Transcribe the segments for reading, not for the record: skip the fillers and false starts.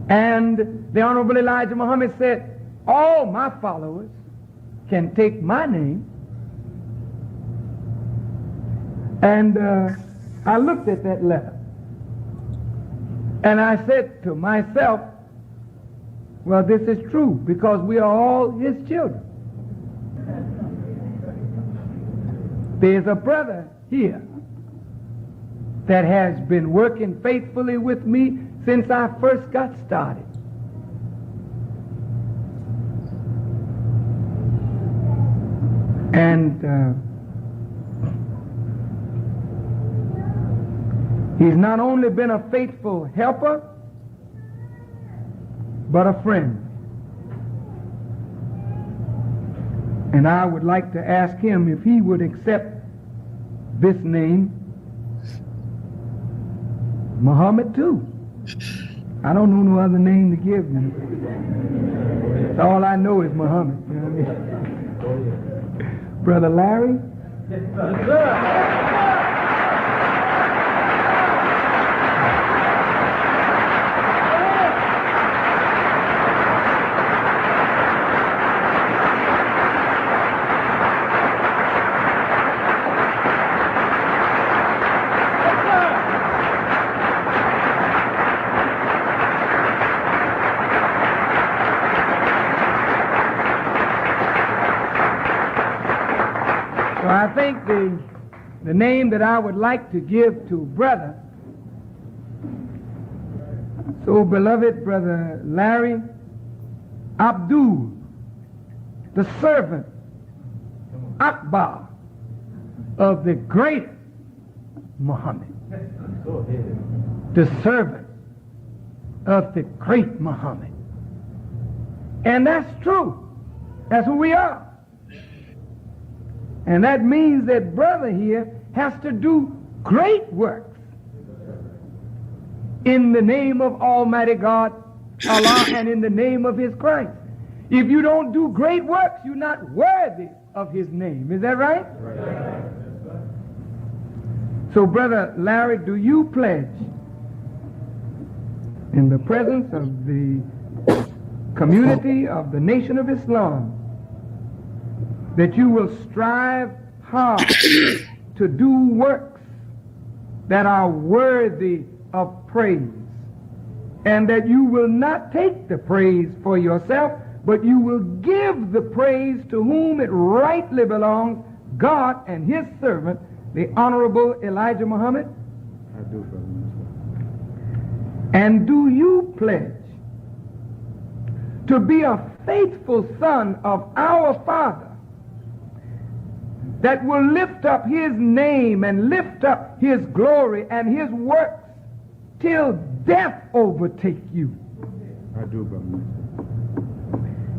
And the Honorable Elijah Muhammad said, all my followers can take my name. And I looked at that letter and I said to myself, well, this is true because we are all his children. There's a brother here that has been working faithfully with me since I first got started. And he's not only been a faithful helper, but a friend. And I would like to ask him if he would accept this name, Muhammad too. I don't know no other name to give you. That's all I know is Muhammad. You know what I mean? Brother Larry? Yes, sir. I think the name that I would like to give to brother, so beloved brother Larry, Abdul, the servant, Akbar of the great Muhammad. The servant of the great Muhammad. And that's true. That's who we are. And that means that brother here has to do great works in the name of Almighty God, Allah, and in the name of His Christ. If you don't do great works, you're not worthy of His name. Is that right? Right. So, Brother Larry, do you pledge in the presence of the community of the Nation of Islam that you will strive hard to do works that are worthy of praise, and that you will not take the praise for yourself, but you will give the praise to whom it rightly belongs, God and His servant, the Honorable Elijah Muhammad? I do, Brother Minister. And do you pledge to be a faithful son of our Father, that will lift up His name and lift up His glory and His works till death overtake you? I do, Brother.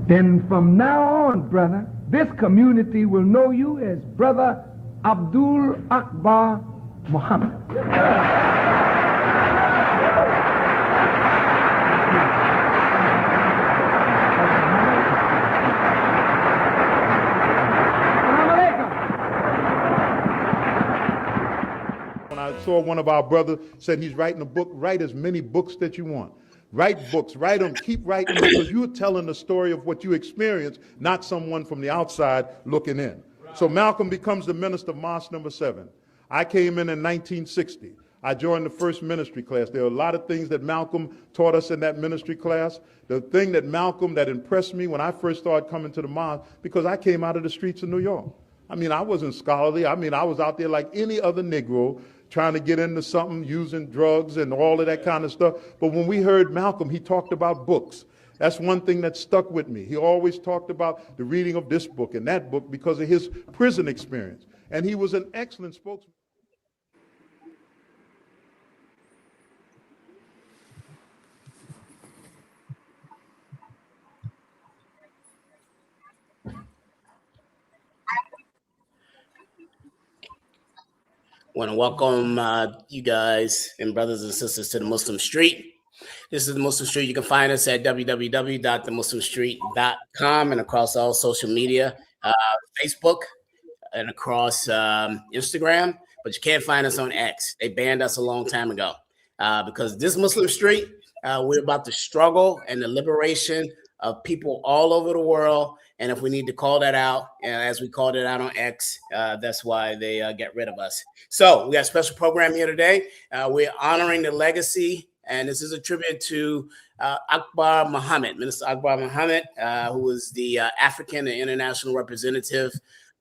Then from now on, brother, this community will know you as Brother Abdul Akbar Muhammad. Saw one of our brothers said he's writing a book. Write as many books that you want. Write books, write them, keep writing them, because you're telling the story of what you experienced, not someone from the outside looking in. So Malcolm becomes the minister of Mosque number 7. I came in 1960. I joined the first ministry class. There are a lot of things that Malcolm taught us in that ministry class. The thing that Malcolm that impressed me when I first started coming to the mosque, because I came out of the streets of New York. I mean, I wasn't scholarly. I mean, I was out there like any other Negro, trying to get into something, using drugs and all of that kind of stuff. But when we heard Malcolm, he talked about books. That's one thing that stuck with me. He always talked about the reading of this book and that book because of his prison experience. And he was an excellent spokesman. Want to welcome you guys and brothers and sisters to the Muslim Street. This is the Muslim Street. You can find us at www.themuslimstreet.com and across all social media, Facebook and across Instagram. But you can't find us on X. They banned us a long time ago because this Muslim Street We're about the struggle and the liberation of people all over the world. And if we need to call that out, as we called it out on X, that's why they get rid of us. So we got a special program here today. We're honoring the legacy, and this is a tribute to Akbar Muhammad, Minister Akbar Muhammad, who was the African and international representative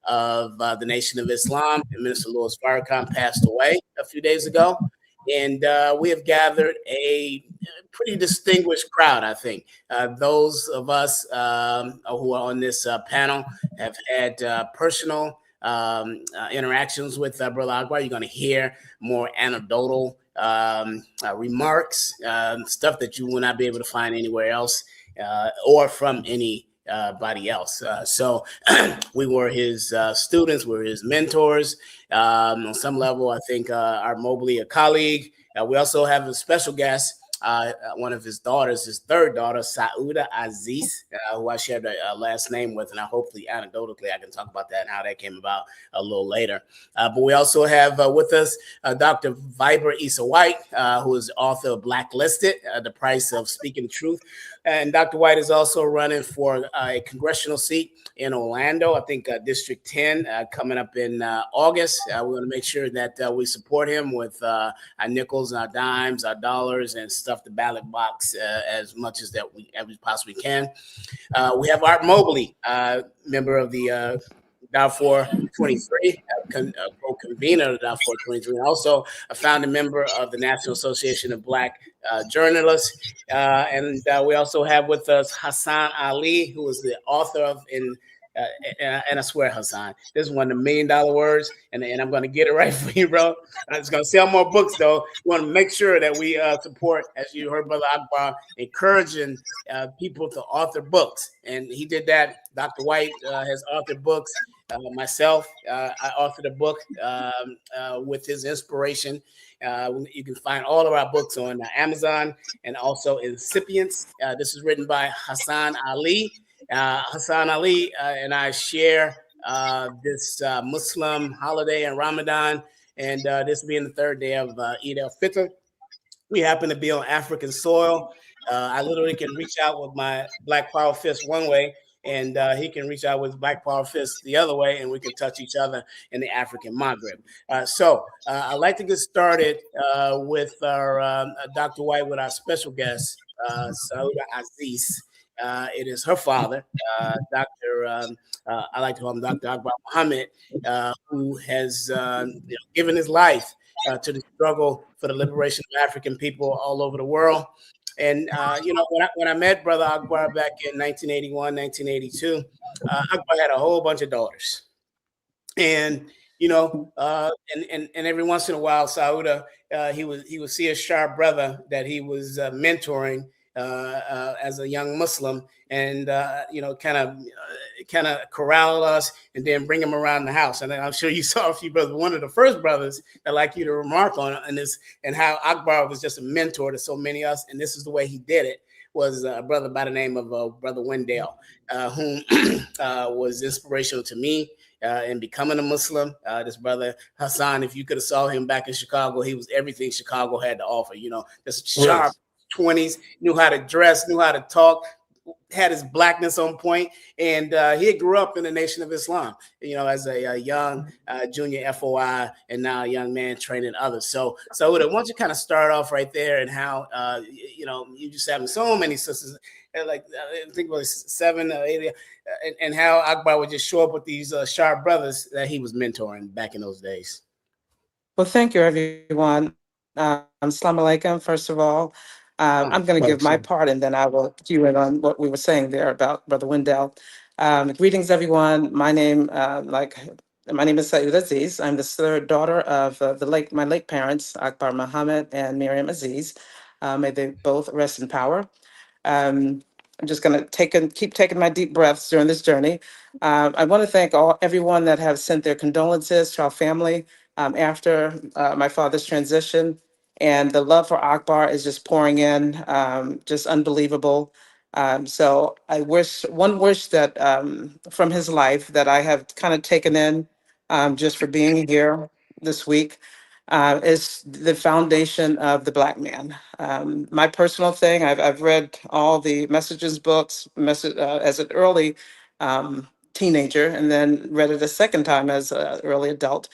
of the Nation of Islam. And Minister Louis Farrakhan passed away a few days ago. And we have gathered a pretty distinguished crowd, I think. Those of us who are on this panel have had personal interactions with Brother Akbar. You're going to hear more anecdotal remarks, stuff that you will not be able to find anywhere else or from anybody else. So we were his students, we were his mentors. On some level, I think our Mobley, a colleague. We also have a special guest, one of his daughters, his third daughter, Sauda Aziz, who I shared a last name with, and I hopefully anecdotally I can talk about that and how that came about a little later. But we also have with us Dr. Viber Issa White, who is author of Blacklisted, The Price of Speaking the Truth. And Dr. White is also running for a congressional seat in Orlando, I think District 10, coming up in August. We want to make sure that we support him with our nickels, our dimes, our dollars, and stuff the ballot box as much as we possibly can. We have Art Mobley, member of the Darfur 23, co-convener of Darfur 23, and also a founding member of the National Association of Black Journalists. And we also have with us Hassan Ali, who is the author of and I swear, Hassan, this is one of the $1 million words, and I'm going to get it right for you, bro. It's going to sell more books, though. We want to make sure that we support, as you heard, Brother Akbar, encouraging people to author books. And he did that. Dr. White has authored books. Myself, I authored a book with his inspiration. You can find all of our books on Amazon and also Incipients. This is written by Hassan Ali. Hassan Ali and I share this Muslim holiday in Ramadan, and this being the third day of Eid al-Fitr. We happen to be on African soil. I literally can reach out with my Black Power fist one way, and he can reach out with Black Power fist the other way, and we can touch each other in the African Maghreb. So I'd like to get started with our Dr. White, with our special guest, Sauda Aziz. It is her father, Dr. I like to call him Dr. Akbar Muhammad, who has given his life to the struggle for the liberation of African people all over the world. And, when I met Brother Akbar back in 1981, 1982, Akbar had a whole bunch of daughters. And, and every once in a while, Sauda, he would see a sharp brother that he was mentoring as a young Muslim, and kind of corral us and then bring him around the house. And I'm sure you saw a few brothers. One of the first brothers I'd like you to remark on this, and how Akbar was just a mentor to so many of us, and this is the way he did it, was a brother by the name of Brother Wendell, whom was inspirational to me in becoming a Muslim. This brother Hassan, if you could have saw him back in Chicago, he was everything Chicago had to offer. Just sharp 20s, knew how to dress, knew how to talk, had his blackness on point, and he grew up in the Nation of Islam, as a young junior FOI, and now a young man training others. So why don't you kind of start off right there, and how you just having so many sisters, like I think it was 7 or 8, and how Akbar would just show up with these sharp brothers that he was mentoring back in those days. Well, thank you, everyone. Assalamu alaikum, first of all. I'm going to give my part, and then I will cue in on what we were saying there about Brother Wendell. Greetings, everyone. My name is Sauda Aziz. I'm the third daughter of my late parents, Akbar Muhammad and Miriam Aziz. May they both rest in power. I'm just going to keep taking my deep breaths during this journey. I want to thank everyone that have sent their condolences to our family after my father's transition. And the love for Akbar is just pouring in, just unbelievable. So I wish that from his life that I have kind of taken in just for being here this week. is the foundation of the Black man. My personal thing, I've read all the Messages books as an early teenager, and then read it a second time as an early adult.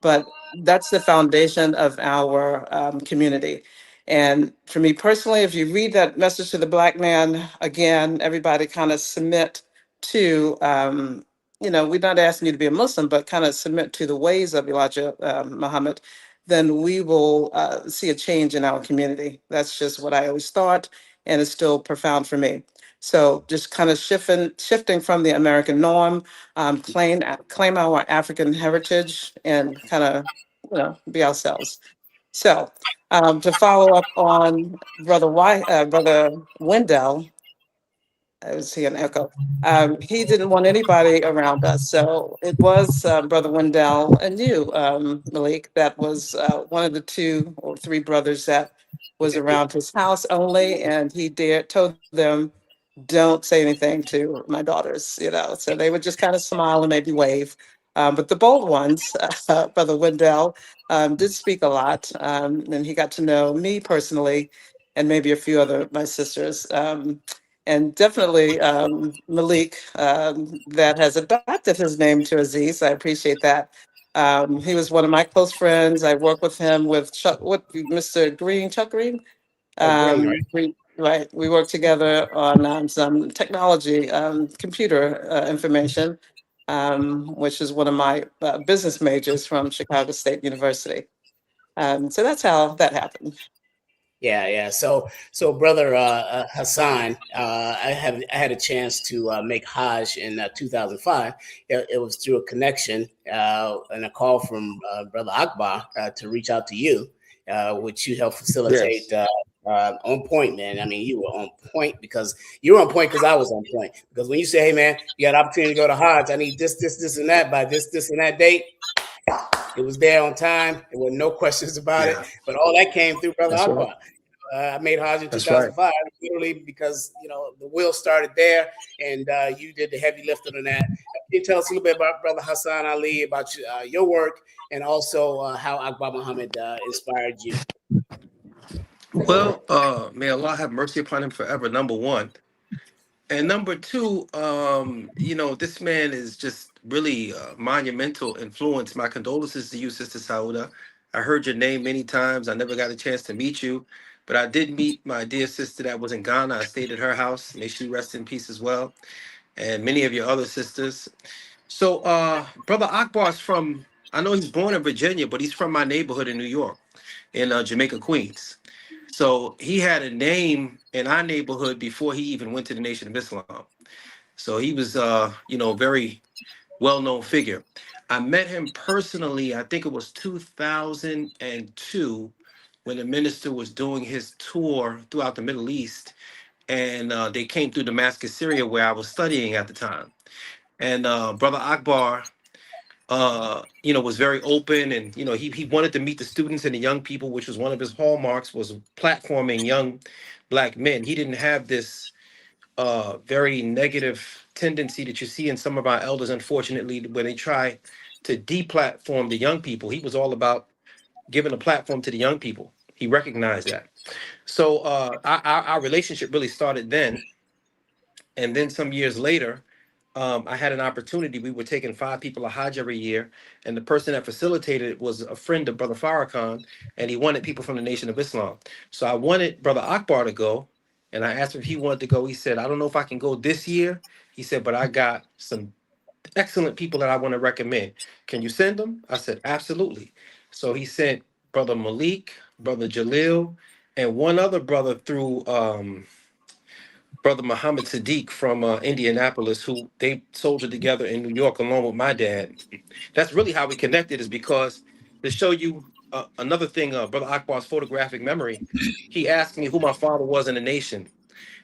But that's the foundation of our community. And for me personally, if you read that Message to the Black man, again, everybody kind of submit to, we're not asking you to be a Muslim, but kind of submit to the ways of Elijah Muhammad, then we will see a change in our community. That's just what I always thought, and it's still profound for me. So just kind of shifting from the American norm, claim our African heritage, and kind of be ourselves. So to follow up on Brother Wendell, I was seeing an echo. He didn't want anybody around us. So it was Brother Wendell and you, Malik, that was one of the 2 or 3 brothers that was around his house only. And he told them, don't say anything to my daughters, So they would just kind of smile and maybe wave. But the bold ones, Brother Wendell, did speak a lot. And he got to know me personally and maybe a few other my sisters. And definitely Malik, that has adopted his name to Aziz. I appreciate that. He was one of my close friends. I worked with him with Mr. Green, Chuck Green. Green, right? We worked together on some technology, computer information, which is one of my business majors from Chicago State University. So that's how that happened. Yeah. So brother Hassan, I had a chance to make Hajj in 2005. It was through a connection and a call from brother Akbar to reach out to you, which you helped facilitate. Yes. On point, man. I mean, you were on point because you were on point because I was on point. Because when you say, "Hey, man, you got an opportunity to go to Hajj, I need this, and that by this, and that date," it was there on time. There were no questions about it. But all that came through brother Akbar. Right. I made Hajj in That's 2005, literally because the wheel started there, and you did the heavy lifting on that. Can you tell us a little bit about Brother Hassan Ali, about your work, and also how Akbar Muhammad inspired you? Well, may Allah have mercy upon him forever, number one. And number two, this man is just really monumental influence. My condolences to you, Sister Sauda. I heard your name many times. I never got a chance to meet you, but I did meet my dear sister that was in Ghana. I stayed at her house. May she rest in peace as well. And many of your other sisters. So Brother Akbar's from, I know he's born in Virginia, but he's from my neighborhood in New York, in Jamaica, Queens. So he had a name in our neighborhood before he even went to the Nation of Islam. So he was, very well-known figure. I met him personally, I think it was 2002, when the minister was doing his tour throughout the Middle East. And they came through Damascus, Syria, where I was studying at the time. And Brother Akbar, was very open, and he wanted to meet the students and the young people, which was one of his hallmarks, was platforming young Black men. He didn't have this very negative tendency that you see in some of our elders, unfortunately, when they try to deplatform the young people. He was all about giving a platform to the young people. He recognized that. So our relationship really started then, and then some years later, I had an opportunity. We were taking 5 people a Hajj every year, and the person that facilitated it was a friend of Brother Farrakhan, and he wanted people from the Nation of Islam. So I wanted Brother Akbar to go, and I asked him if he wanted to go. He said, "I don't know if I can go this year." He said, "But I got some excellent people that I want to recommend. Can you send them?" I said, "Absolutely." So he sent Brother Malik, Brother Jalil, and one other brother through Brother Muhammad Sadiq from Indianapolis, who they soldiered together in New York along with my dad. That's really how we connected, is because to show you another thing, Brother Akbar's photographic memory, he asked me who my father was in the nation.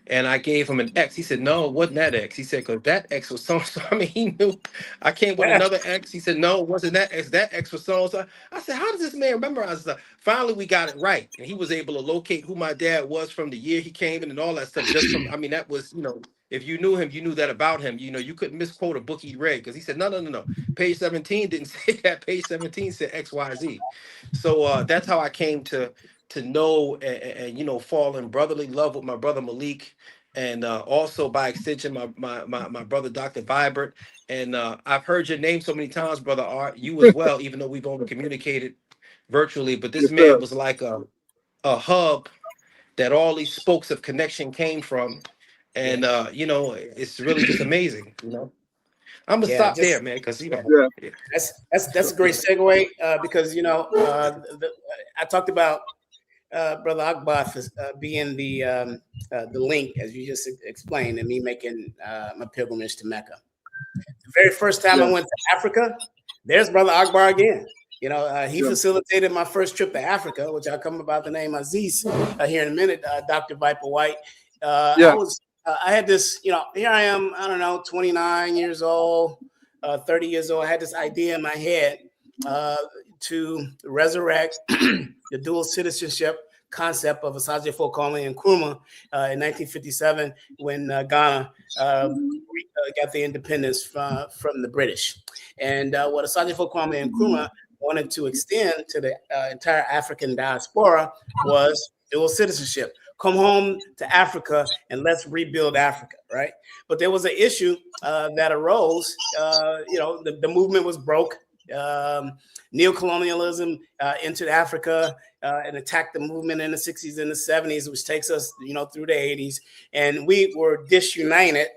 And I gave him an X. He said, "No, it wasn't that X." He said, "Because that X was so." I mean, he knew. I came with another X. He said, "No, it wasn't that X. That X was so." I said, "How does this man memorize stuff?" Finally, we got it right. And he was able to locate who my dad was from the year he came in and all that stuff. Just from, I mean, that was, If you knew him, you knew that about him. You know, you couldn't misquote a book he read because he said, no, no, no, no. Page 17 didn't say that. Page 17 said X, Y, Z. So that's how I came to know and you know, fall in brotherly love with my brother Malik, and also by extension my brother Dr. Vibert. And I've heard your name so many times, brother Art. You as well, even though we've only communicated virtually. But this Yes, sir. man was like a hub that all these spokes of connection came from. And you know, it's really just amazing. You know, I'm gonna Yeah, stop there, just man, because you know, Yeah. yeah. that's a great segue because you know I talked about Brother Akbar for, being the link, as you just explained, and me making my pilgrimage to Mecca. The very first time I went to Africa, there's Brother Akbar again. You know, he facilitated my first trip to Africa, which I'll come about the name Aziz here in a minute. Dr. Viper White. I had this, you know, here I am, I don't know, 29 years old, 30 years old. I had this idea in my head to resurrect the dual citizenship concept of Asante Kwame Nkrumah in 1957 when Ghana got the independence from the British. And what Asante Kwame Nkrumah wanted to extend to the entire African diaspora was dual citizenship. Come home to Africa and let's rebuild Africa, right? But there was an issue that arose. You know, the movement was broke. Neocolonialism entered Africa and attacked the movement in the 60s and the 70s, which takes us, you know, through the 80s. And we were disunited,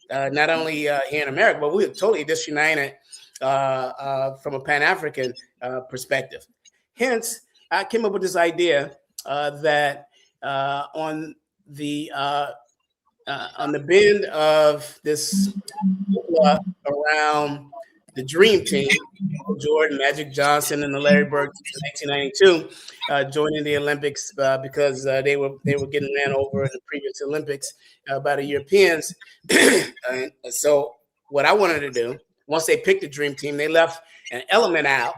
not only here in America, but we were totally disunited from a Pan-African perspective. Hence, I came up with this idea that on the bend of this around the Dream Team, Jordan, Magic Johnson, and the Larry Bird in 1992, joining the Olympics because they were getting ran over in the previous Olympics by the Europeans. So what I wanted to do, once they picked the Dream Team, they left an element out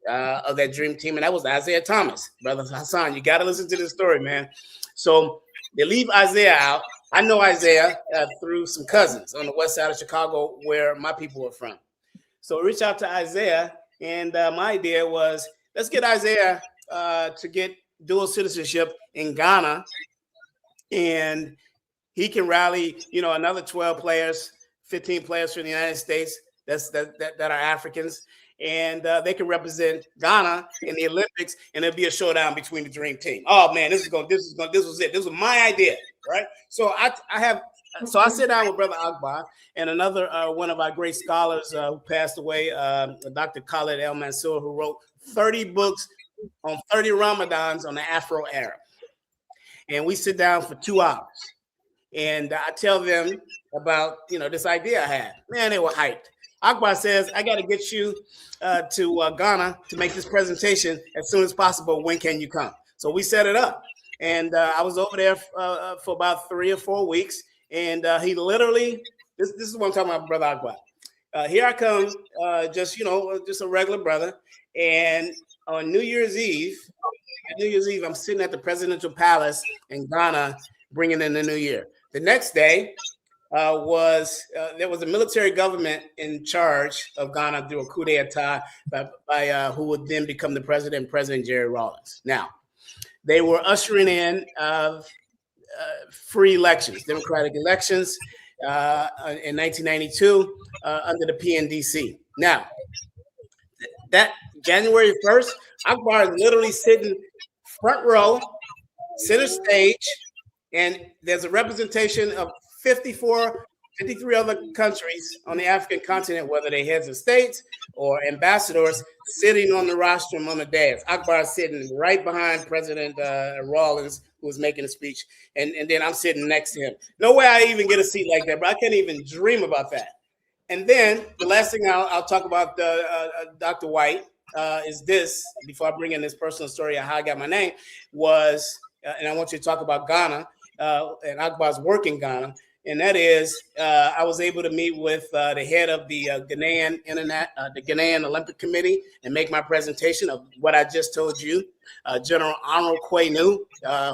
of that Dream Team, and that was Isaiah Thomas. Brother Hassan, you got to listen to this story, man. So they leave Isaiah out. I know Isaiah through some cousins on the west side of Chicago where my people are from. So reach out to Isaiah, and my idea was, let's get Isaiah to get dual citizenship in Ghana, and he can rally, you know, another 12 players, 15 players from the United States that are Africans, and they can represent Ghana in the Olympics, and it'll be a showdown between the Dream Team. Oh man, this was it. This was my idea, right? So I sit down with Brother Akbar and another one of our great scholars who passed away, Dr. Khalid El Mansour, who wrote 30 books on 30 Ramadans on the Afro-Arab. And we sit down for 2 hours. And I tell them about, you know, this idea I had. Man, they were hyped. Akbar says, I got to get you to Ghana to make this presentation as soon as possible. When can you come? So we set it up. And I was over there for about 3 or 4 weeks. And he literally, this is what I'm talking about, Brother Akbar. Here I come, just a regular brother. And on New Year's Eve, I'm sitting at the presidential palace in Ghana, bringing in the new year. The next day there was a military government in charge of Ghana through a coup d'etat by who would then become the president, President Jerry Rawlings. Now, they were ushering in free elections, democratic elections in 1992 under the PNDC. Now, that January 1st, Akbar is literally sitting front row, center stage, and there's a representation of 53 other countries on the African continent, whether they're heads of states or ambassadors, sitting on the rostrum on the dais. Akbar is sitting right behind President Rawlings, who was making a speech, and then I'm sitting next to him. No way I even get a seat like that, but I can't even dream about that. And then the last thing I'll talk about, Dr. White, is this, before I bring in this personal story of how I got my name, was, and I want you to talk about Ghana and Akbar's work in Ghana, and that is I was able to meet with the head of the Ghanaian Olympic Committee and make my presentation of what I just told you. General Arnold Quaynu,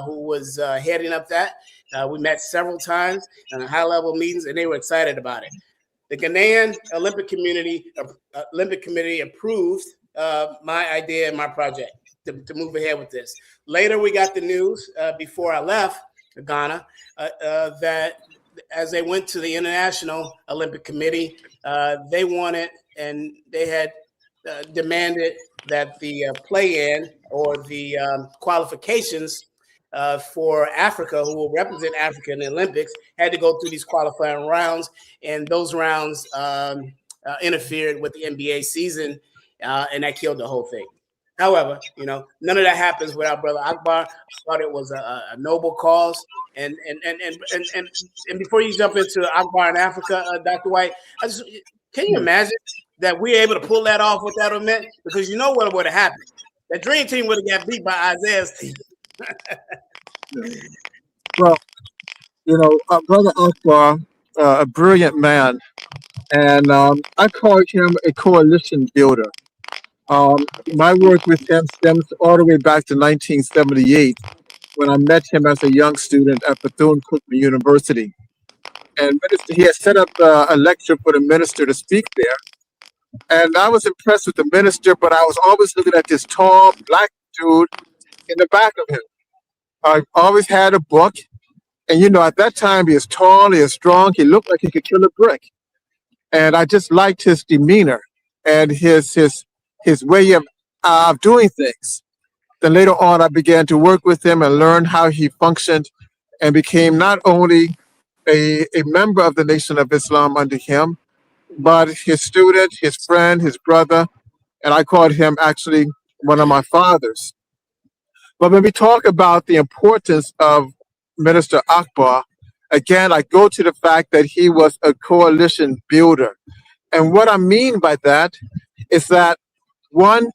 who was heading up that. We met several times in high-level meetings, and they were excited about it. The Ghanaian Olympic Committee approved my idea and my project to move ahead with this. Later, we got the news before I left Ghana that as they went to the International Olympic Committee, they wanted and they had demanded that the play-in or the qualifications for Africa, who will represent Africa in the Olympics, had to go through these qualifying rounds, and those rounds interfered with the NBA season, and that killed the whole thing. However, none of that happens without Brother Akbar. I thought it was a noble cause, and before you jump into Akbar in Africa, Dr. White, can you imagine that we're able to pull that off without a event? Because you know what would have happened. That dream team would have got beat by Isaiah's team. Well, Brother Akbar, a brilliant man, and I call him a coalition builder. My work with him stems all the way back to 1978 when I met him as a young student at Bethune-Cookman University. And he had set up a lecture for the minister to speak there. And I was impressed with the minister, but I was always looking at this tall black dude in the back of him. I always had a book. And, at that time, he was tall, he was strong, he looked like he could kill a brick. And I just liked his demeanor and his way of doing things. Then later on, I began to work with him and learn how he functioned and became not only a member of the Nation of Islam under him, but his student, his friend, his brother, and I called him actually one of my fathers. But when we talk about the importance of Minister Akbar, again, I go to the fact that he was a coalition builder. And what I mean by that is that, one,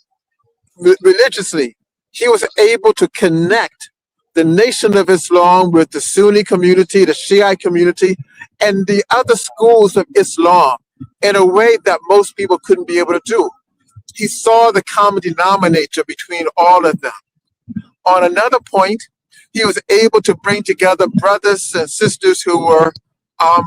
religiously, he was able to connect the Nation of Islam with the Sunni community, the Shiite community, and the other schools of Islam in a way that most people couldn't be able to do. He saw the common denominator between all of them. On another point, he was able to bring together brothers and sisters who were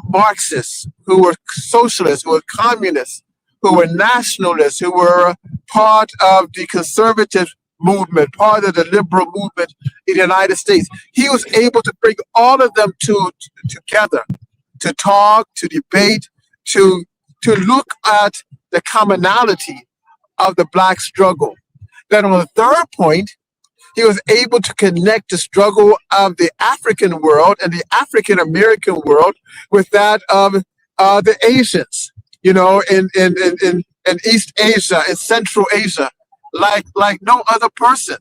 Marxists, who were socialists, who were communists, who were nationalists, who were part of the conservative movement, part of the liberal movement in the United States. He was able to bring all of them together to talk, to debate, to look at the commonality of the Black struggle. Then on the third point, he was able to connect the struggle of the African world and the African American world with that of the Asians, in East Asia, in Central Asia, like no other person.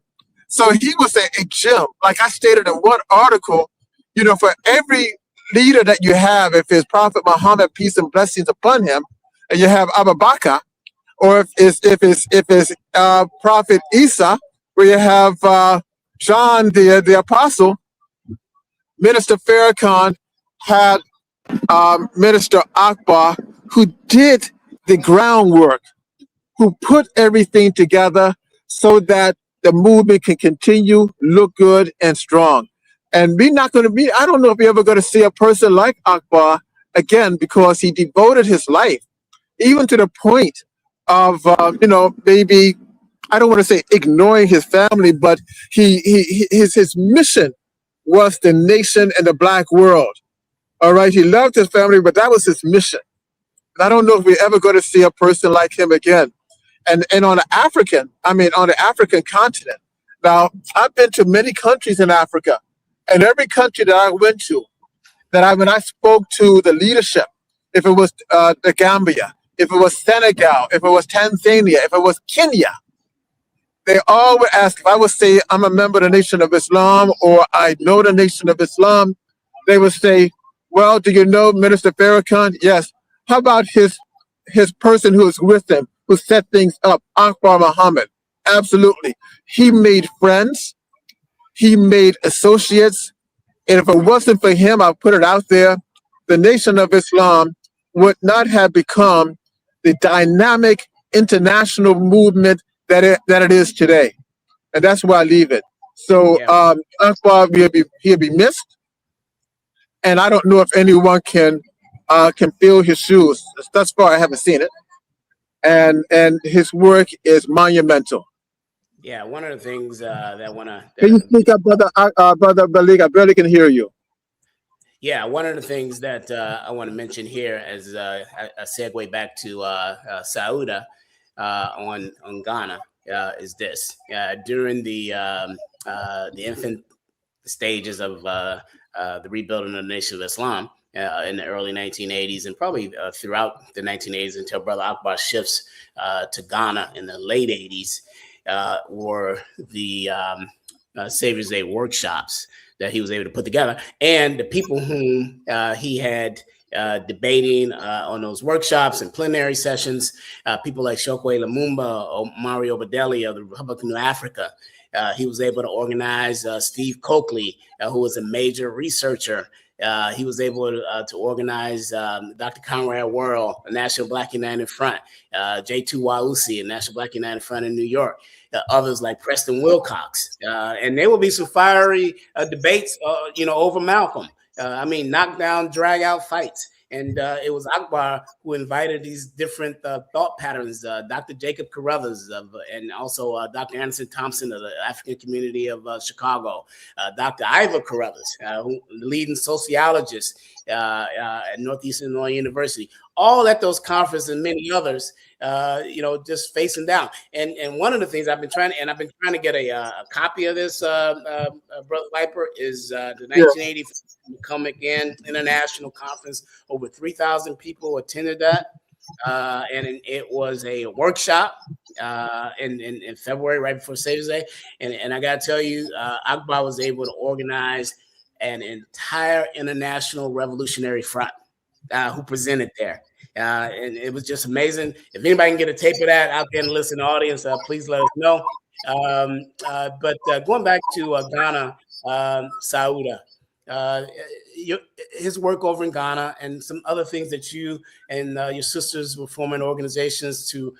So he was a gem. Like I stated in one article, for every leader that you have, if it's Prophet Muhammad, peace and blessings upon him, and you have Abu Bakr, or if it's Prophet Isa, where you have John the Apostle, Minister Farrakhan had Minister Akbar, who did the groundwork, who put everything together so that the movement can continue, look good and strong. And I don't know if we're ever going to see a person like Akbar again, because he devoted his life, even to the point of, maybe, I don't want to say ignoring his family, but his mission was the nation and the Black world. All right, he loved his family, but that was his mission. And I don't know if we're ever going to see a person like him again. And on the African continent. Now, I've been to many countries in Africa, and every country that I went to, when I spoke to the leadership, if it was the Gambia, if it was Senegal, if it was Tanzania, if it was Kenya, they all would ask, if I would say I'm a member of the Nation of Islam or I know the Nation of Islam, they would say, well, do you know Minister Farrakhan? Yes. How about his person who was with him, who set things up, Akbar Muhammad? Absolutely. He made friends. He made associates. And if it wasn't for him, I'll put it out there, the Nation of Islam would not have become the dynamic international movement that it is today. And that's where I leave it. So Yeah. Akbar, he'll be missed, and I don't know if anyone can fill his shoes. Thus far, I haven't seen it, and his work is monumental. Yeah. One of the things that I want Can you to speak up, brother Balik? I barely can hear you. Yeah, one of the things that I want to mention here as a segue back to Sauda on Ghana is this: during the infant stages of the rebuilding of the Nation of Islam in the early 1980s, and probably throughout the 1980s until Brother Akbar shifts to Ghana in the late 80s, were the Savior's Day workshops that he was able to put together, and the people whom he had debating on those workshops and plenary sessions, people like Chokwe Lumumba or Mario Badeli of the Republic of New Africa. He was able to organize Steve Coakley, who was a major researcher. He was able to organize Dr. Conrad Worrell, a National Black United Front, J2 Wausi, a National Black United Front in New York, others like Preston Wilcox. And there will be some fiery debates, over Malcolm. I mean, knockdown, drag out fights. And it was Akbar who invited these different thought patterns, Dr. Jacob Carruthers and also Dr. Anderson Thompson of the African community of Chicago, Dr. Ivor Carruthers, who leading sociologist at Northeastern Illinois University, all at those conferences and many others, just facing down. And one of the things I've been trying to get a copy of this, Brother Viper, is the 1980 Come Again International Conference. Over 3,000 people attended that. And it was a workshop in February, right before Savior's Day. And I got to tell you, Akbar was able to organize an entire international revolutionary front who presented there. And it was just amazing. If anybody can get a tape of that out there in the listening audience, please let us know. But going back to Ghana, Sauda, his work over in Ghana and some other things that you and your sisters were forming organizations to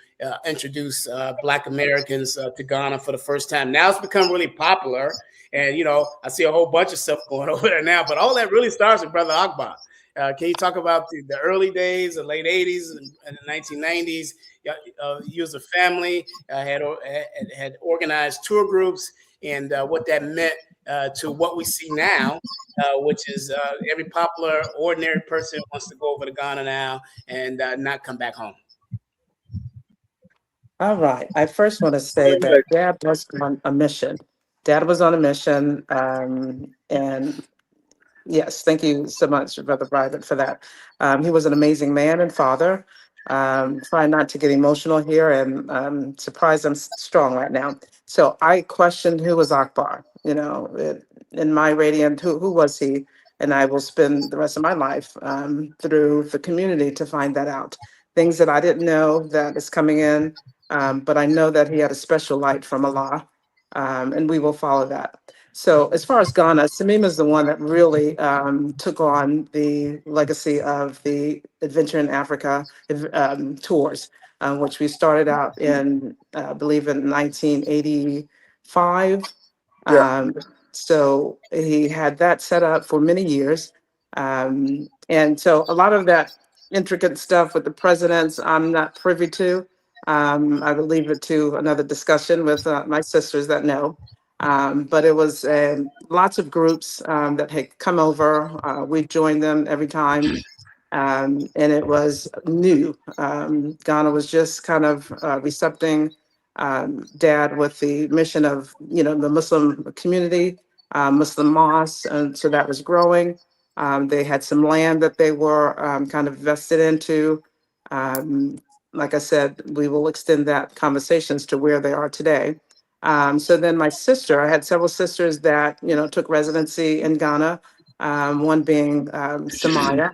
introduce Black Americans to Ghana for the first time. Now it's become really popular. And, I see a whole bunch of stuff going over there now, but all that really starts with Brother Akbar. Can you talk about the early days, the late 80s and the 1990s? You as a family had organized tour groups and what that meant to what we see now, which is every popular, ordinary person wants to go over to Ghana now and not come back home. All right. I first want to say that Dad was on a mission. Dad was on a mission, and yes, thank you so much, Brother Private, for that. He was an amazing man and father. Try not to get emotional here, and surprised I'm strong right now. So I questioned who was Akbar, in my radiant, who was he? And I will spend the rest of my life through the community to find that out. Things that I didn't know that is coming in, but I know that he had a special light from Allah, and we will follow that. So as far as Ghana, Samim is the one that really took on the legacy of the Adventure in Africa tours, which we started out in, I believe, in 1985. So he had that set up for many years. And so a lot of that intricate stuff with the presidents, I'm not privy to. I would leave it to another discussion with my sisters that know. But it was lots of groups that had come over. We joined them every time. And it was new. Ghana was just kind of recepting Dad with the mission of, the Muslim community, Muslim mosques. And so that was growing. They had some land that they were kind of vested into. Like I said, we will extend that conversations to where they are today. So then my sister, I had several sisters that, took residency in Ghana, one being Samaya,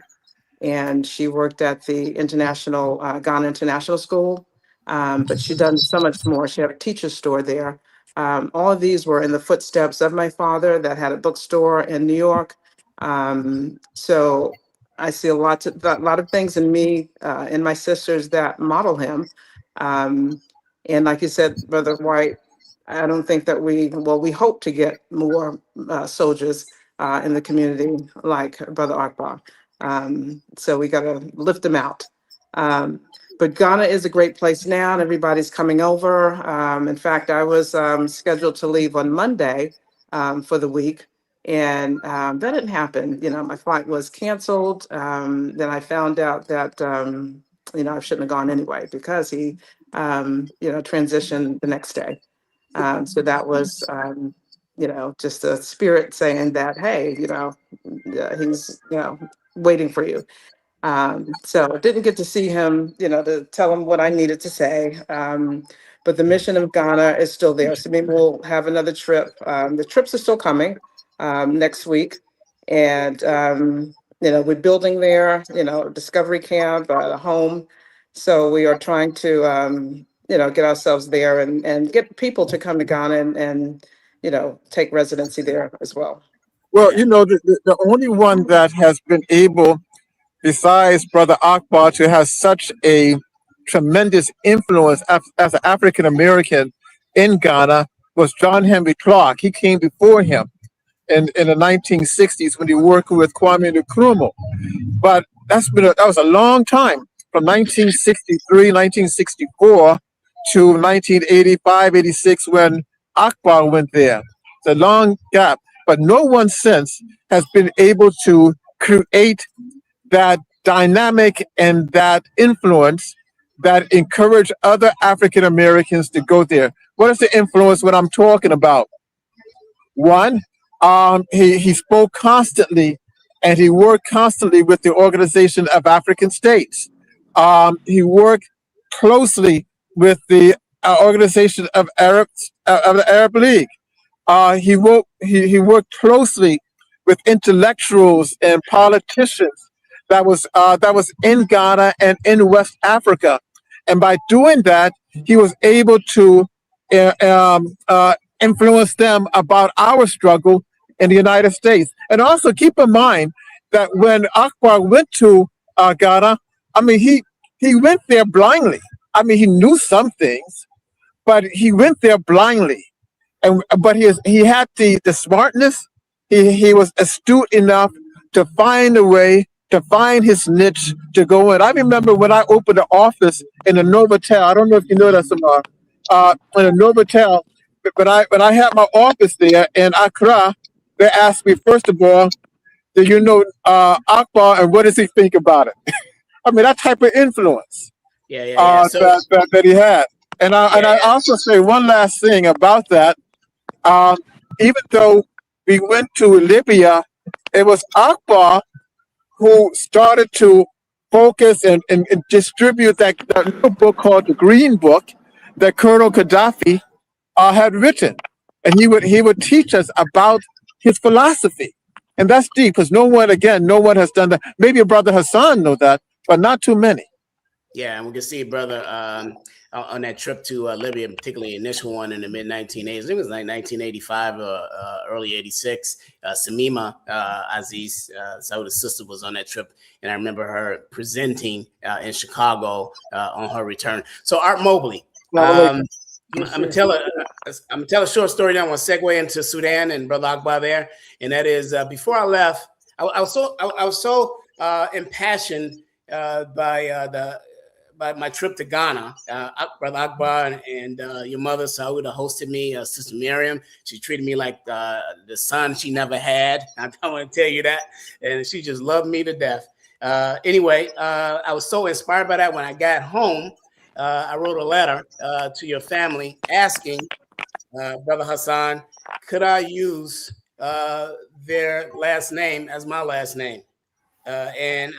and she worked at the International, Ghana International School, but she done so much more. She had a teacher store there. All of these were in the footsteps of my father that had a bookstore in New York. So I see a lot of things in me, in my sisters that model him. And like you said, Brother White, I don't think that we hope to get more soldiers in the community like Brother Akbar. So we got to lift them out. Um, but Ghana is a great place now, and everybody's coming over. In fact, I was scheduled to leave on Monday for the week, and that didn't happen. You know, my flight was canceled. Then I found out that I shouldn't have gone anyway because he transitioned the next day. So that was just a spirit saying that, hey, he's waiting for you. So didn't get to see him, to tell him what I needed to say. But the mission of Ghana is still there. So maybe we'll have another trip. The trips are still coming next week. And, we're building there, Discovery Camp, a home. So we are trying to, get ourselves there and get people to come to Ghana and take residency there as well. Well, Yeah. the only one that has been able, besides Brother Akbar, to have such a tremendous influence as an African American in Ghana was John Henry Clark. He came before him in the 1960s when he worked with Kwame Nkrumah. But that was a long time, from 1963, 1964 to 1985, 86 when Akbar went there. It's a long gap, but no one since has been able to create that dynamic and that influence that encourage other African Americans to go there. What is the influence? What I'm talking about? One, he spoke constantly and he worked constantly with the Organization of African States. He worked closely with the Organization of the Arab League. He worked closely with intellectuals and politicians that was in Ghana and in West Africa, and by doing that, he was able to influence them about our struggle in the United States. And also keep in mind that when Akbar went to Ghana, I mean, he went there blindly. I mean, he knew some things, but he went there blindly. But he had the smartness. He was astute enough to find a way to find his niche to go in. I remember when I opened an office in a Novotel. I don't know if you know that, Samar. In a Novotel, but when I had my office there in Accra, they asked me first of all, "Do you know Akbar and what does he think about it?" I mean, that type of influence Yeah. So that he had. And I yeah. also say one last thing about that. Um, Even though we went to Libya, it was Akbar who started to focus and distribute that little book called the Green Book that Colonel Gaddafi had written, and he would teach us about his philosophy, and that's deep because no one has done that. Maybe your brother Hassan know that, but not too many. Yeah, and we can see, brother, on that trip to Libya, particularly initial one in the mid 1980s. I think it was like 1985 or early 86. Samima Aziz, Sauda's sister, was on that trip, and I remember her presenting in Chicago on her return. So Art Mobley, I'm gonna tell a short story now. I'm gonna segue into Sudan and Brother Akbar there, and that is before I left, I was so impassioned by my trip to Ghana. Brother Akbar and your mother Sauda hosted me. Sister Miriam, she treated me like the son she never had. I want to tell you that, and she just loved me to death. Anyway, I was so inspired by that. When I got home, I wrote a letter to your family asking Brother Hassan, could I use their last name as my last name? And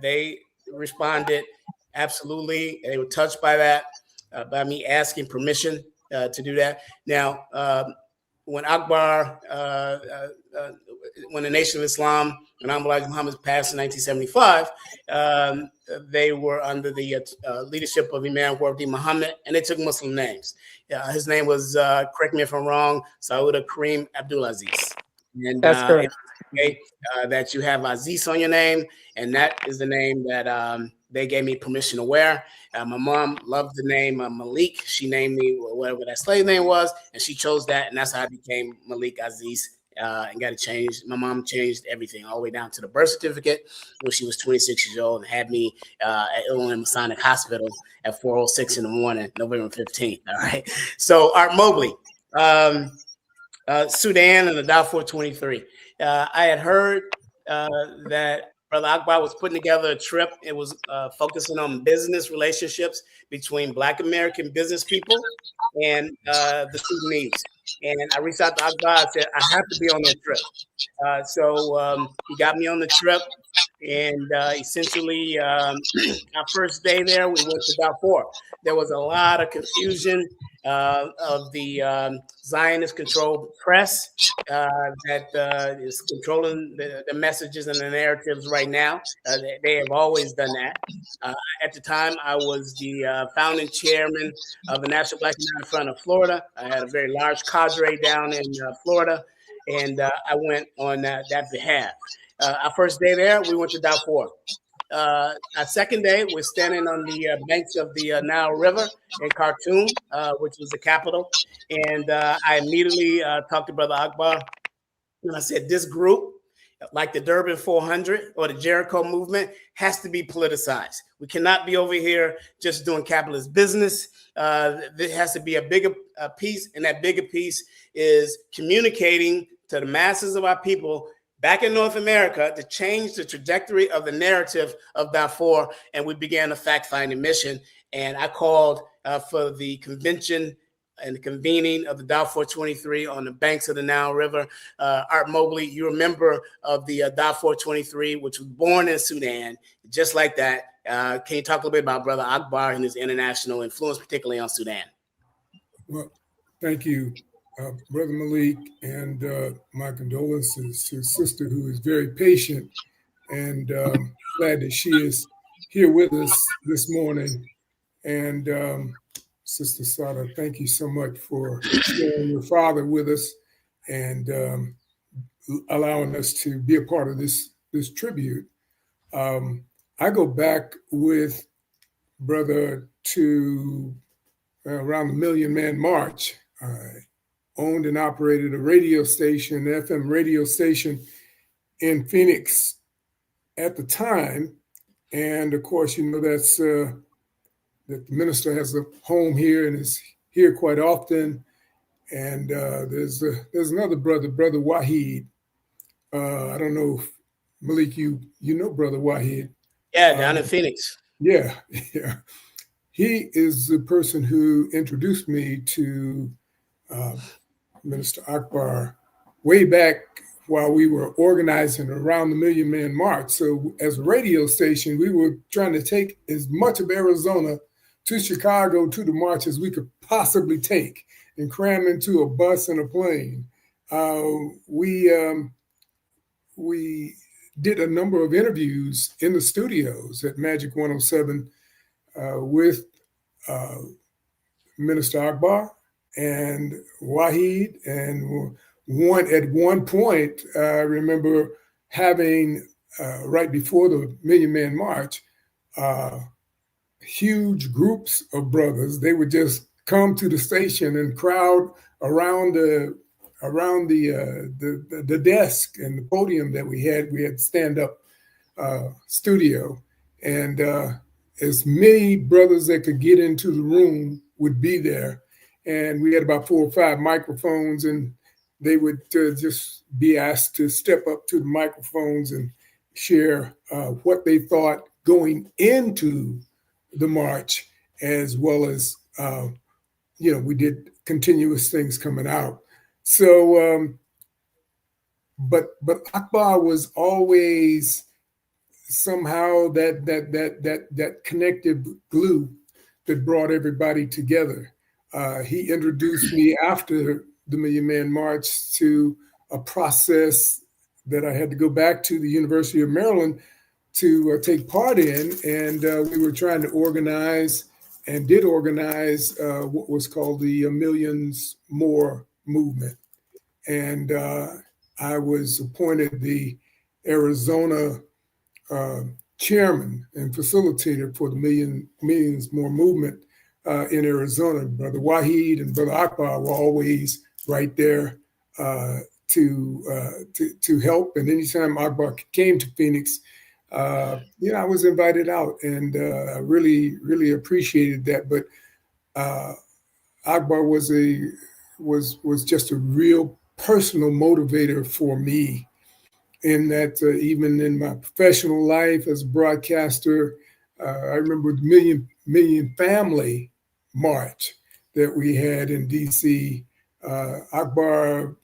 they responded, absolutely. They were touched by that, by me asking permission to do that. Now, when Akbar, when the Nation of Islam and Elijah Muhammad passed in 1975, they were under the leadership of Imam Wardi Muhammad, and they took Muslim names. His name was, correct me if I'm wrong, Sauda Kareem Abdulaziz. And That's correct. okay, that you have Aziz on your name, and that is the name that they gave me permission to wear. My mom loved the name Malik. She named me whatever that slave name was, and she chose that, and that's how I became Malik Aziz. And got it changed. My mom changed everything all the way down to the birth certificate when she was 26 years old and had me at Illinois Masonic Hospital at 4:06 in the morning, November 15th. All right. So Art Mobley, Sudan and the Darfur 23. I had heard that Brother Akbar was putting together a trip. It was focusing on business relationships between Black American business people and the Sudanese. And I reached out to Akbar. I said, I have to be on that trip. So he got me on the trip. And essentially, our first day there, we went to Darfur. There was a lot of confusion of the Zionist-controlled press that is controlling the messages and the narratives right now. They have always done that. At the time, I was the founding chairman of the National Black United Front of Florida. I had a very large cadre down in Florida, and I went on that behalf. Our first day there, we went to Darfur. Our second day, we're standing on the banks of the Nile River in Khartoum, which was the capital. And I immediately talked to Brother Akbar, and I said, this group, like the Durban 400 or the Jericho movement, has to be politicized. We cannot be over here just doing capitalist business. There has to be a bigger piece, and that bigger piece is communicating to the masses of our people back in North America to change the trajectory of the narrative of Darfur, and we began a fact-finding mission. And I called for the convention and the convening of the Darfur 23 on the banks of the Nile River. Art Mobley, you're a member of the Darfur 23, which was born in Sudan, just like that. Can you talk a little bit about Brother Akbar and his international influence, particularly on Sudan? Well, thank you, Brother Malik, and my condolences to his sister, who is very patient, and glad that she is here with us this morning. And Sister Sada, thank you so much for sharing your father with us and allowing us to be a part of this tribute. I go back with Brother to around the Million Man March. Owned and operated a radio station, FM radio station in Phoenix at the time. And of course, you know, that's that the minister has a home here and is here quite often. And there's another brother, Brother Wahid. I don't know if Malik, you know Brother Wahid. Yeah, down in Phoenix. Yeah. He is the person who introduced me to Minister Akbar way back while we were organizing around the Million Man March. So as a radio station, we were trying to take as much of Arizona to Chicago to the march as we could possibly take and cram into a bus and a plane. We did a number of interviews in the studios at Magic 107 with Minister Akbar and Wahid, and at one point, I remember having right before the Million Man March, huge groups of brothers. They would just come to the station and crowd around the desk and the podium that we had. We had stand-up studio, and as many brothers that could get into the room would be there. And we had about 4 or 5 microphones, and they would just be asked to step up to the microphones and share what they thought going into the march, as well as, we did continuous things coming out. So, but Akbar was always somehow that connective glue that brought everybody together. He introduced me after the Million Man March to a process that I had to go back to the University of Maryland to take part in. And we were trying to organize and did organize what was called the Millions More movement. And I was appointed the Arizona chairman and facilitator for the Millions More movement in Arizona. Brother Wahid and Brother Akbar were always right there to help. And anytime Akbar came to Phoenix, I was invited out, and I really appreciated that. But Akbar was just a real personal motivator for me, in that even in my professional life as a broadcaster, I remember the Million Family March that we had in DC. Akbar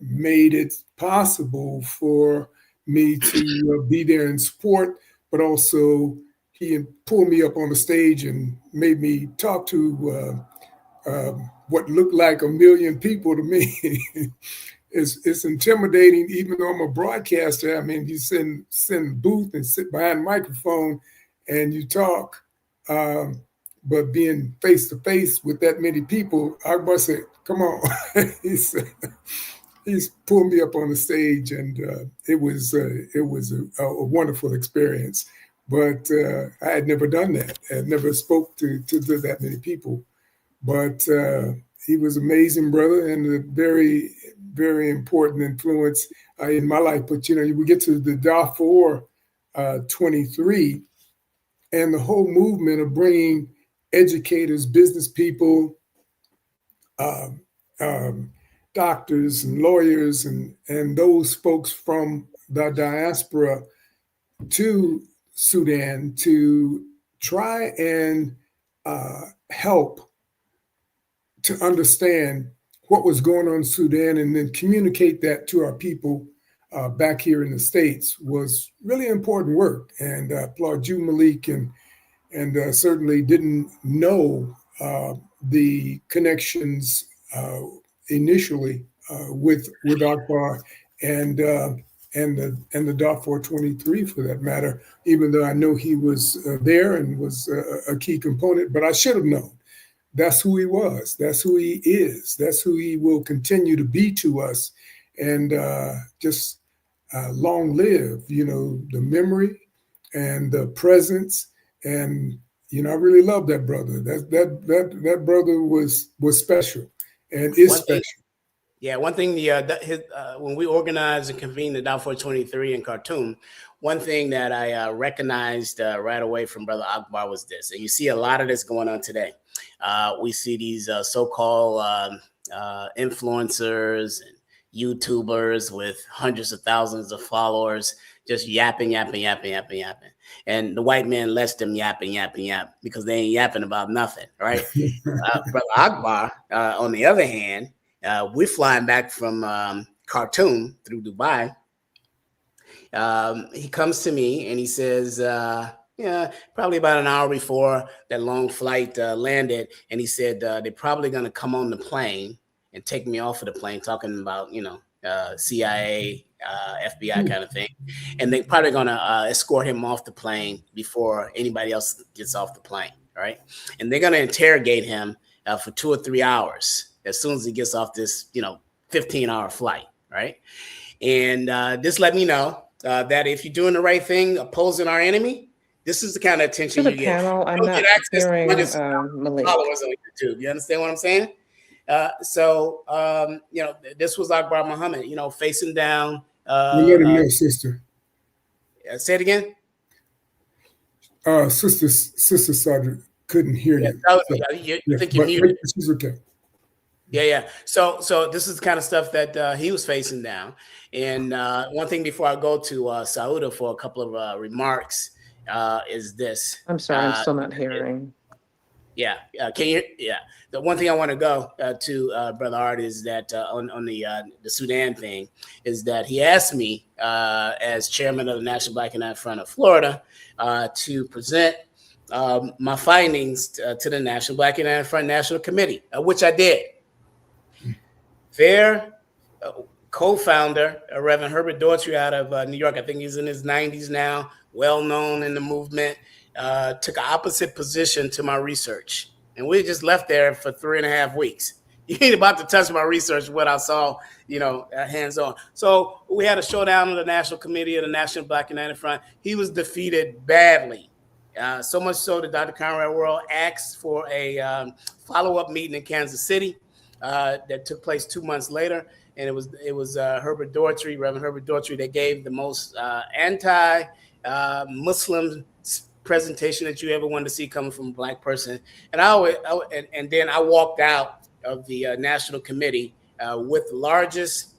made it possible for me to be there in support, but also he pulled me up on the stage and made me talk to what looked like a million people to me. It's intimidating, even though I'm a broadcaster. I mean, you sit in a booth and sit behind a microphone and you talk, but being face to face with that many people, Akbar said, "Come on." He's pulled me up on the stage, and it was a wonderful experience. But I had never done that. I had never spoke to that many people. But he was amazing, brother, and a very, very important influence in my life. But, we get to the Darfur 23 and the whole movement of bringing educators, business people, doctors and lawyers and those folks from the diaspora to Sudan to try and help to understand what was going on in Sudan, and then communicate that to our people back here in the States, was really important work. And I applaud you, Malik, and certainly didn't know the connections initially with Akbar and the Darfur 23, for that matter, even though I know he was there and was a key component, but I should have known. That's who he was. That's who he is. That's who he will continue to be to us. And just long live, the memory and the presence. And, I really love that brother. That brother was special and is special. One thing, when we organized and convened the Darfur 23 in Khartoum, one thing that I recognized right away from Brother Akbar was this, and you see a lot of this going on today. We see these so-called influencers and YouTubers with hundreds of thousands of followers just yapping. And the white man lets them yapping because they ain't yapping about nothing, right? Brother Akbar, on the other hand, we're flying back from Khartoum through Dubai. He comes to me and he says, probably about an hour before that long flight landed, and he said they're probably going to come on the plane and take me off of the plane, talking about, CIA, FBI kind of thing. And they're probably going to escort him off the plane before anybody else gets off the plane, right? And they're going to interrogate him for 2 or 3 hours as soon as he gets off this, 15-hour flight, right? And this let me know that if you're doing the right thing, opposing our enemy, this is the kind of attention you get. Panel, I'm not hearing Malik. Followers on YouTube. You understand what I'm saying? This was Akbar Muhammad, facing down. We let him know, sister. Say it again. Sister Sadra couldn't hear you. You think you're muted. She's okay. Yeah. So this is the kind of stuff that he was facing down. And one thing before I go to Sauda for a couple of remarks is this. I'm sorry, I'm still not hearing. Can you? Yeah. The one thing I want to go to Brother Art is that on the Sudan thing is that he asked me as chairman of the National Black United Front of Florida to present my findings to the National Black United Front National Committee, which I did. Their co-founder, Reverend Herbert Daughtry out of New York, I think he's in his 90s now, well known in the movement, took an opposite position to my research. And we just left there for 3.5 weeks. You ain't about to touch my research, what I saw, hands on. So we had a showdown in the National Committee of the National Black United Front. He was defeated badly. So much so that Dr. Conrad World asked for a follow-up meeting in Kansas City that took place 2 months later. And it was Herbert Daughtry, Reverend Herbert Daughtry, that gave the most anti-Muslim presentation that you ever wanted to see coming from a Black person. And then I walked out of the National Committee with the largest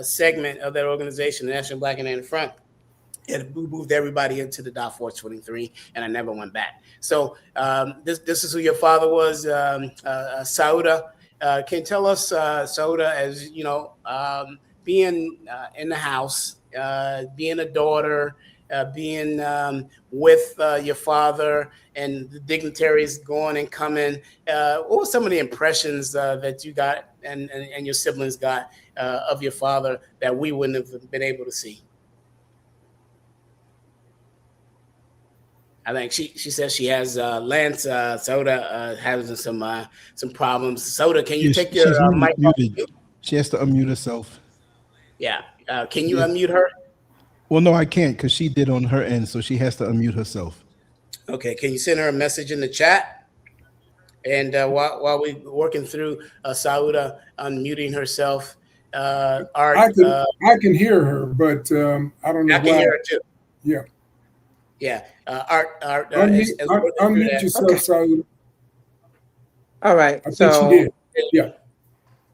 segment of that organization, the National Black United Front. And we moved everybody into the Dow 423, and I never went back. So this is who your father was, Sauda. Can you tell us, Sauda, as being in the house, being a daughter, being with your father and the dignitaries going and coming, what were some of the impressions that you got and your siblings got of your father that we wouldn't have been able to see? I think she says she has Lance Soda having some problems. Soda, can you take your mic off? She has to unmute herself. Yeah. Can you unmute her? Well, no, I can't because she did on her end, so she has to unmute herself. Okay. Can you send her a message in the chat? And while we're working through Sauda unmuting herself, Art, I can hear her, but I don't know. I can hear her too. Yeah. Yeah. Art. Unmute yourself, okay. Sauda. All right. I think she did. Yeah.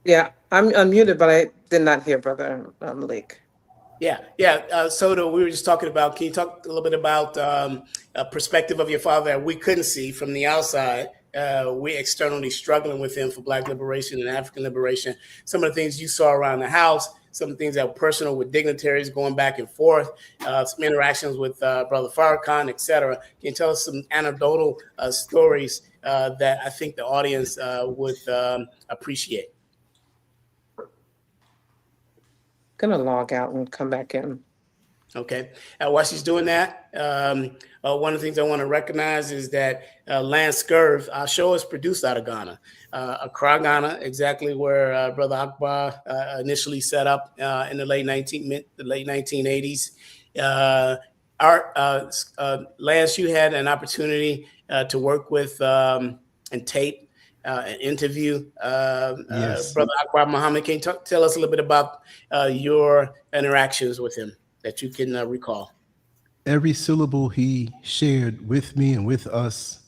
Yeah, I'm unmuted, but I did not hear Brother Malik. Yeah. Soda, we were just talking about, can you talk a little bit about a perspective of your father that we couldn't see from the outside? We externally struggling with him for Black liberation and African liberation. Some of the things you saw around the house, some things that were personal with dignitaries going back and forth, some interactions with Brother Farrakhan, et cetera. Can you tell us some anecdotal stories that I think the audience would appreciate? Gonna log out and come back in. Okay. While she's doing that, one of the things I want to recognize is that Lance Scurv, our show is produced out of Ghana, Accra, Ghana, exactly where Brother Akbar initially set up in the late 1980s. Lance, you had an opportunity to work with and tape an interview. Yes. Brother Akbar Muhammad, can you tell us a little bit about your interactions with him that you can recall? Every syllable he shared with me and with us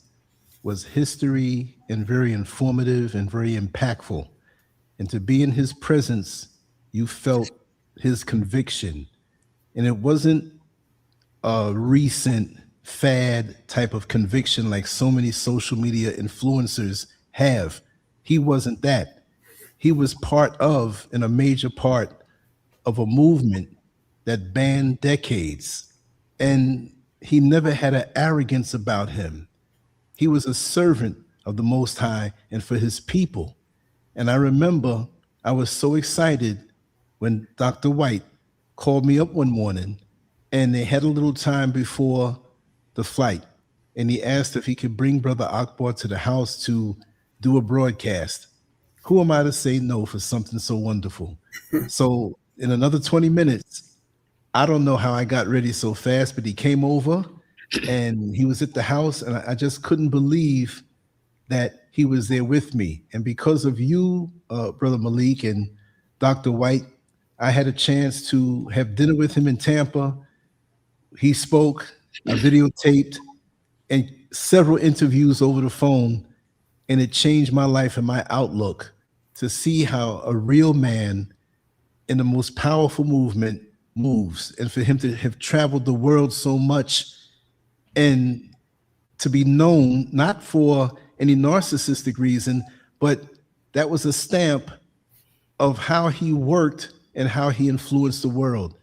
was history and very informative and very impactful. And to be in his presence, you felt his conviction. And it wasn't a recent fad type of conviction like so many social media influencers have. He wasn't that. He was part of, and a major part of, a movement that banned decades. And he never had an arrogance about him. He was a servant of the Most High and for his people. And I remember I was so excited when Dr. White called me up one morning and they had a little time before the flight. And he asked if he could bring Brother Akbar to the house to do a broadcast. Who am I to say no for something so wonderful? So in another 20 minutes, I don't know how I got ready so fast, but he came over and he was at the house, and I just couldn't believe that he was there with me. And because of you, Brother Malik and Dr. White, I had a chance to have dinner with him in Tampa. He spoke, I videotaped, and several interviews over the phone, and it changed my life and my outlook to see how a real man in the most powerful movement moves, and for him to have traveled the world so much and to be known not for any narcissistic reason, but that was a stamp of how he worked and how he influenced the world.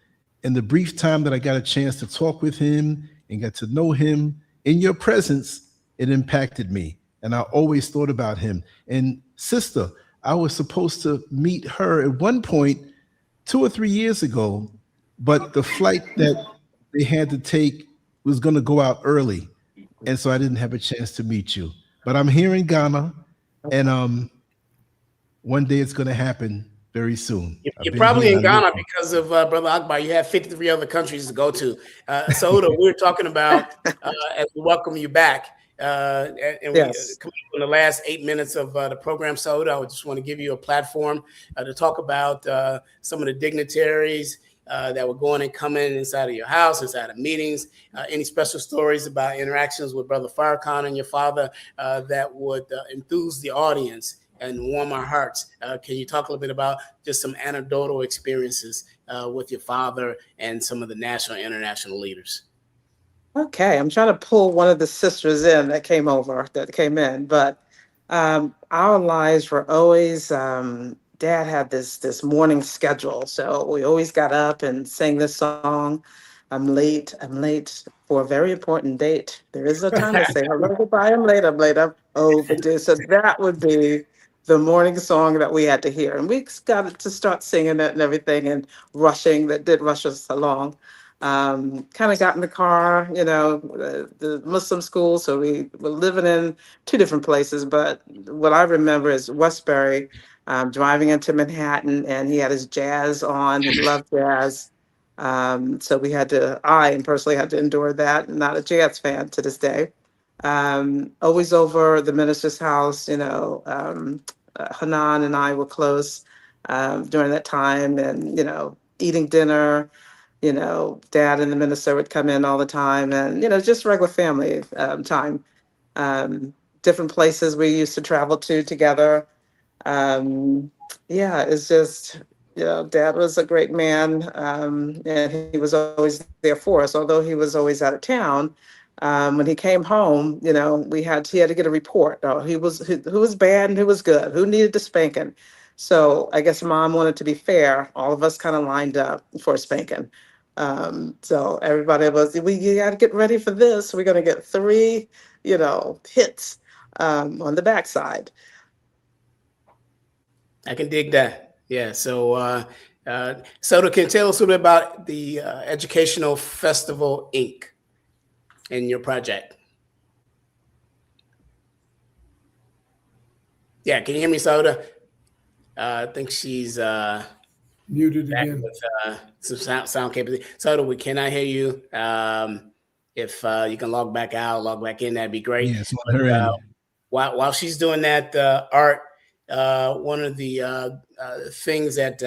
In the brief time that I got a chance to talk with him and got to know him in your presence, it impacted me. And I always thought about him. And sister, I was supposed to meet her at one point 2 or 3 years ago, but the flight that they had to take was going to go out early. And so I didn't have a chance to meet you. But I'm here in Ghana, and one day it's going to happen very soon. You're probably in Ghana because of Brother Akbar. You have 53 other countries to go to. Soda, we're talking about as we welcome you back. And Yes. we come in the last 8 minutes of the program, Soda. I just want to give you a platform to talk about some of the dignitaries that were going and coming inside of your house, inside of meetings. Any special stories about interactions with Brother Farrakhan and your father that would enthuse the audience and warm our hearts. Can you talk a little bit about just some anecdotal experiences with your father and some of the national and international leaders? Okay, I'm trying to pull one of the sisters in that came in, but our lives were always, Dad had this morning schedule, so we always got up and sang this song. I'm late for a very important date. There is a time to say hello, goodbye, I'm late, I'm overdue. So that would be the morning song that we had to hear. And we got to start singing it and everything and that did rush us along. Kind of got in the car, the Muslim school. So we were living in two different places. But what I remember is Westbury, driving into Manhattan, and he had his jazz on. He loved jazz. So I personally had to endure that. I'm not a jazz fan to this day. Always over the minister's house, Hanan and I were close during that time, and, eating dinner. Dad and the minister would come in all the time, and, just regular family time. Different places we used to travel to together. Yeah, it's just, Dad was a great man, and he was always there for us, although he was always out of town. When he came home, he had to get a report. Who was bad and who was good, who needed the spanking. So I guess Mom wanted to be fair. All of us kind of lined up for a spanking. So everybody you got to get ready for this. We're going to get 3, hits on the backside. I can dig that. Yeah. So, Soda, can you tell us a little bit about the Educational Festival, Inc. and your project? Yeah. Can you hear me, Soda? I think she's muted again. With some sound capability. Soda, we cannot hear you. If you can log back out, log back in, that'd be great. Yes, on her end. While she's doing that, Art, one of the things that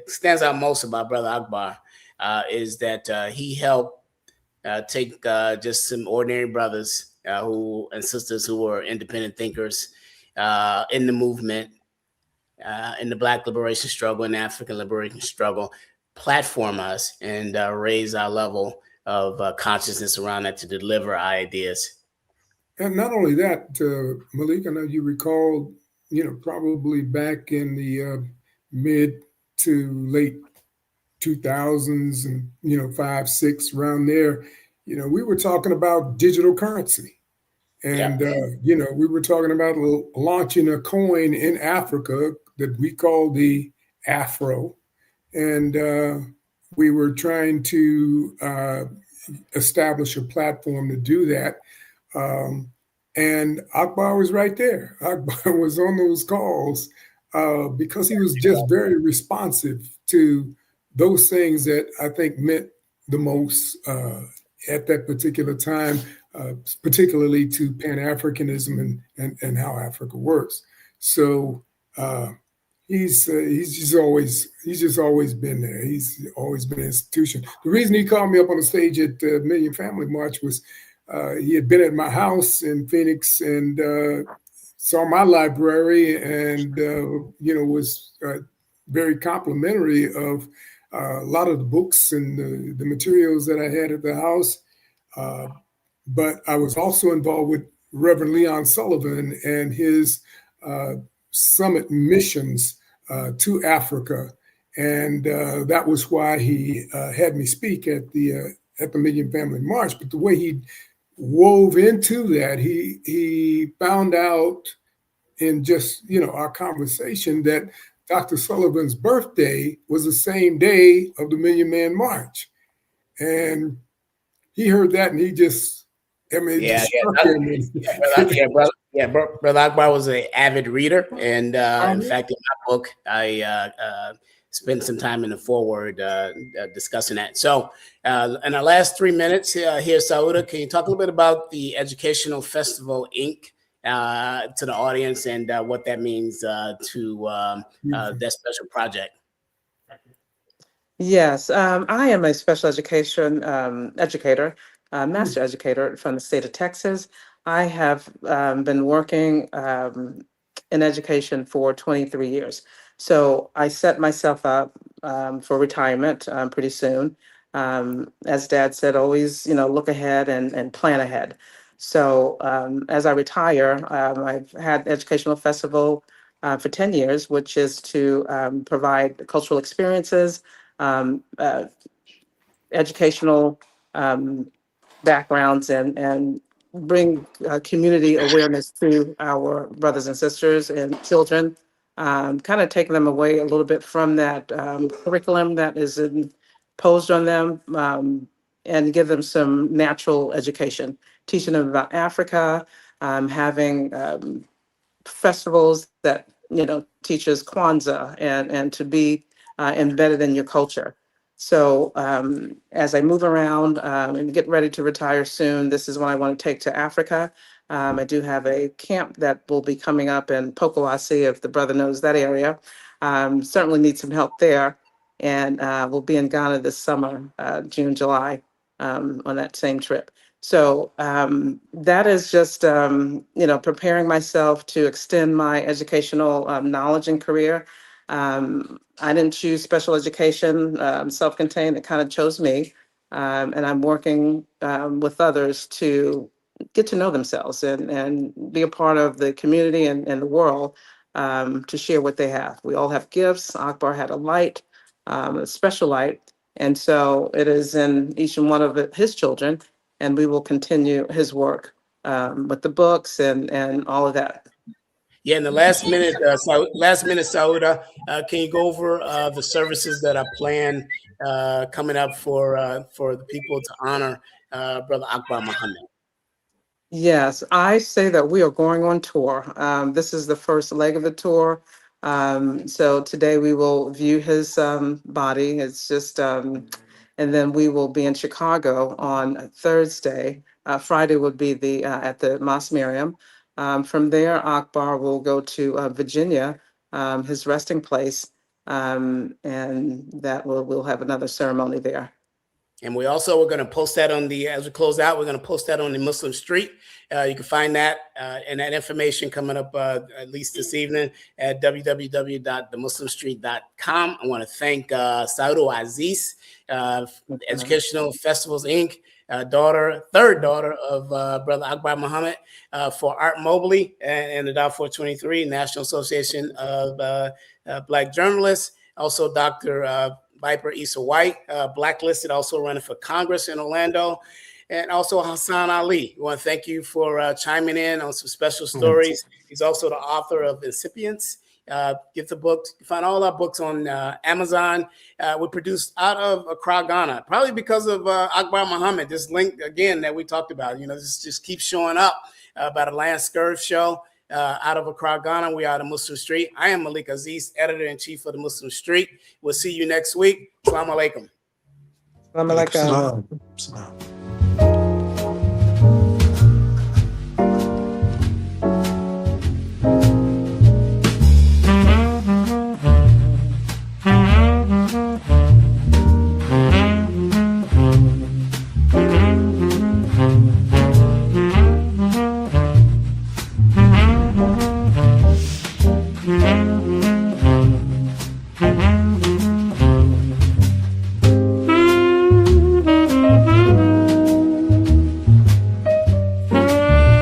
stands out most about Brother Akbar is that he helped take just some ordinary brothers and sisters who were independent thinkers in the movement, in the Black liberation struggle and African liberation struggle, platform us and raise our level of consciousness around that to deliver ideas. And not only that, Malik, I know you recall, probably back in the mid to late 2000s and, 5, 6, around there, we were talking about digital currency. And, we were talking about launching a coin in Africa that we call the Afro. And we were trying to establish a platform to do that. And Akbar was right there. Akbar was on those calls because he was just very responsive to those things that I think meant the most at that particular time, particularly to Pan-Africanism and how Africa works. So he's just always been there. He's always been an institution. The reason he called me up on the stage at Million Family March was he had been at my house in Phoenix and saw my library and was very complimentary of a lot of the books and the materials that I had at the house. But I was also involved with Reverend Leon Sullivan and his summit missions to Africa. And that was why he had me speak at the Million Family March. But the way he wove into that, he found out in just, our conversation that Dr. Sullivan's birthday was the same day of the Million Man March. And he heard that and he just, Brother Yeah, Brother Akbar was an avid reader, and in fact, in my book, I spent some time in the foreword discussing that. So, in our last 3 minutes here, Sauda, can you talk a little bit about the Educational Festival Inc. To the audience and what that means to that special project? Yes, I am a special education educator, master educator from the state of Texas. I have been working in education for 23 years. So I set myself up for retirement pretty soon. As Dad said, always, look ahead and plan ahead. So as I retire, I've had Educational Festival for 10 years, which is to provide cultural experiences, uh, educational backgrounds, and bring community awareness to our brothers and sisters and children, kind of taking them away a little bit from that curriculum that is imposed on them, and give them some natural education, teaching them about Africa, having festivals that teaches Kwanzaa and to be embedded in your culture. So as I move around and get ready to retire soon, this is what I want to take to Africa. I do have a camp that will be coming up in Pocoasi, if the brother knows that area. Certainly need some help there. And we'll be in Ghana this summer, June, July, on that same trip. So that is just, preparing myself to extend my educational knowledge and career. I didn't choose special education, self-contained, it kind of chose me. And I'm working with others to get to know themselves and be a part of the community and the world, to share what they have. We all have gifts. Akbar had a light, a special light. And so it is in each and one of his children, and we will continue his work with the books and all of that. Yeah, in the last minute, Sauda, can you go over the services that are planned coming up for the people to honor Brother Akbar Muhammad? Yes, I say that we are going on tour. This is the first leg of the tour. So today we will view his body. It's just, and then we will be in Chicago on Thursday. Friday would be the at the Mosque Miriam. From there, Akbar will go to Virginia, his resting place, and that we'll have another ceremony there. And we also, we're going to post that on the, as we close out, we're going to post that on the Muslim Street. You can find that and that information coming up at least this evening at www.themuslimstreet.com. I want to thank Sauda Aziz, Educational Festivals Inc., third daughter of Brother Akbar Muhammad, for Art Mobley and the Dow 423 National Association of Black Journalists. Also, Dr. Viper Issa White, blacklisted, also running for Congress in Orlando, and also Hassan Ali. We want to thank you for chiming in on some special stories. He's also the author of Incipients. Get the book. You find all our books on Amazon. We're produced out of Accra, Ghana, probably because of Akbar Muhammad. This link again that we talked about. This just keeps showing up about a Lance Scurv show. Out of Accra, Ghana, we are the Muslim Street. I am Malik Aziz, editor-in-chief of the Muslim Street. We'll see you next week. Assalamu alaikum. Assalamu alaikum.